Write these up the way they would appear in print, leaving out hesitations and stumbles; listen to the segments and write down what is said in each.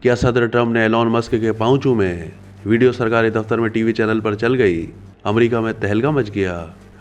کیا صدر ٹرمپ نے ایلون مسک کے پاؤں چومے؟ ویڈیو سرکاری دفتر میں ٹی وی چینل پر چل گئی۔ امریکہ میں تہلکہ مچ گیا۔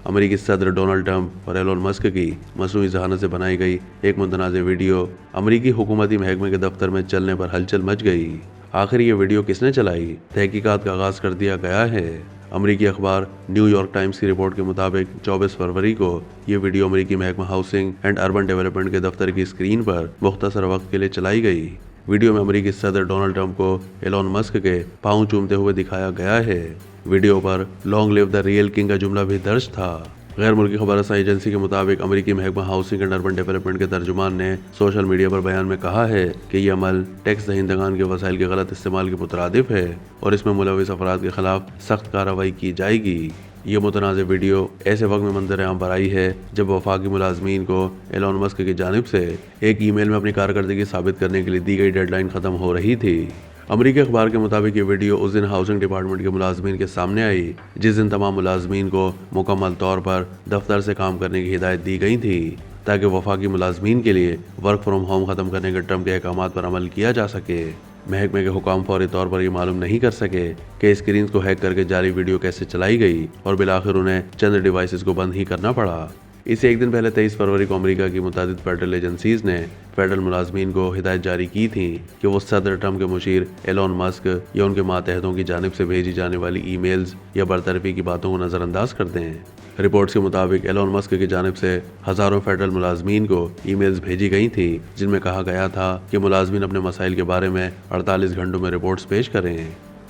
امریکی صدر ڈونلڈ ٹرمپ اور ایلون مسک کی مصنوعی ذہانت سے بنائی گئی ایک متنازع ویڈیو امریکی حکومتی محکمے کے دفتر میں چلنے پر ہلچل مچ گئی۔ آخر یہ ویڈیو کس نے چلائی؟ تحقیقات کا آغاز کر دیا گیا ہے۔ امریکی اخبار نیو یارک ٹائمز کی رپورٹ کے مطابق 24 فروری کو یہ ویڈیو امریکی محکمہ ہاؤسنگ اینڈ اربن ڈیولپمنٹ کے دفتر کی اسکرین پر مختصر وقت کے لیے چلائی گئی۔ ویڈیو میں امریکی صدر ڈونلڈ ٹرمپ کو ایلون مسک کے پاؤں چومتے ہوئے دکھایا گیا ہے۔ ویڈیو پر long live the real king کا جملہ بھی درج تھا۔ غیر ملکی خبر رساں ایجنسی کے مطابق امریکی محکمہ ہاؤسنگ اینڈ اربن ڈیولپمنٹ کے ترجمان نے سوشل میڈیا پر بیان میں کہا ہے کہ یہ عمل ٹیکس دہندگان کے وسائل کے غلط استعمال کے مترادف ہے اور اس میں ملوث افراد کے خلاف سخت کارروائی کی جائے گی۔ یہ متنازع ویڈیو ایسے وقت میں منظر عام پر آئی ہے جب وفاقی ملازمین کو ایلون مسک کی جانب سے ایک ای میل میں اپنی کارکردگی ثابت کرنے کے لیے دی گئی ڈیڈ لائن ختم ہو رہی تھی۔ امریکی اخبار کے مطابق یہ ویڈیو اس دن ہاؤسنگ ڈپارٹمنٹ کے ملازمین کے سامنے آئی جس دن تمام ملازمین کو مکمل طور پر دفتر سے کام کرنے کی ہدایت دی گئی تھی تاکہ وفاقی ملازمین کے لیے ورک فرام ہوم ختم کرنے کے ٹرمپ کے احکامات پر عمل کیا جا سکے۔ محکمے کے حکام فوری طور پر یہ معلوم نہیں کر سکے کہ اسکرینز کو ہیک کر کے جعلی ویڈیو کیسے چلائی گئی اور بالآخر انہیں چند ڈیوائسز کو بند ہی کرنا پڑا۔ اس سے ایک دن پہلے 23 فروری کو امریکہ کی متعدد فیڈرل ایجنسیز نے فیڈرل ملازمین کو ہدایت جاری کی تھی کہ وہ صدر ٹرمپ کے مشیر ایلون مسک یا ان کے ماتحتوں کی جانب سے بھیجی جانے والی ای میلز یا برطرفی کی باتوں کو نظر انداز کر دیں۔ رپورٹس کے مطابق ایلون مسک کی جانب سے ہزاروں فیڈرل ملازمین کو ای میلز بھیجی گئی تھیں جن میں کہا گیا تھا کہ ملازمین اپنے مسائل کے بارے میں 48 گھنٹوں میں رپورٹس پیش کریں۔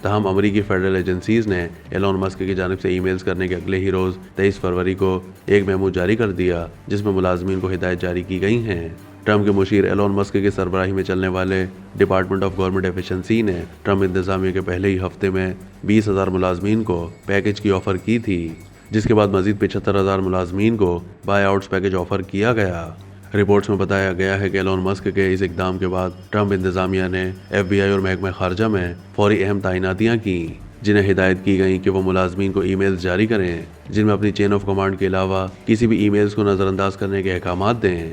تاہم امریکی فیڈرل ایجنسیز نے ایلون مسک کی جانب سے ای میلز کرنے کے اگلے ہی روز 23 فروری کو ایک میمو جاری کر دیا جس میں ملازمین کو ہدایت جاری کی گئی ہیں۔ ٹرمپ کے مشیر ایلون مسک کی سربراہی میں چلنے والے ڈپارٹمنٹ آف گورنمنٹ ایفیشنسی نے ٹرمپ انتظامیہ کے پہلے ہی ہفتے میں 20,000 ملازمین کو پیکج کی آفر کی تھی جس کے بعد مزید 75,000 ملازمین کو بائی آؤٹس پیکج آفر کیا گیا۔ رپورٹس میں بتایا گیا ہے کہ ایلون مسک کے اس اقدام کے بعد ٹرمپ انتظامیہ نے ایف بی آئی اور محکمہ خارجہ میں فوری اہم تعیناتیاں کیں جنہیں ہدایت کی گئیں کہ وہ ملازمین کو ای میلز جاری کریں جن میں اپنی چین آف کمانڈ کے علاوہ کسی بھی ای میلز کو نظر انداز کرنے کے احکامات دیں۔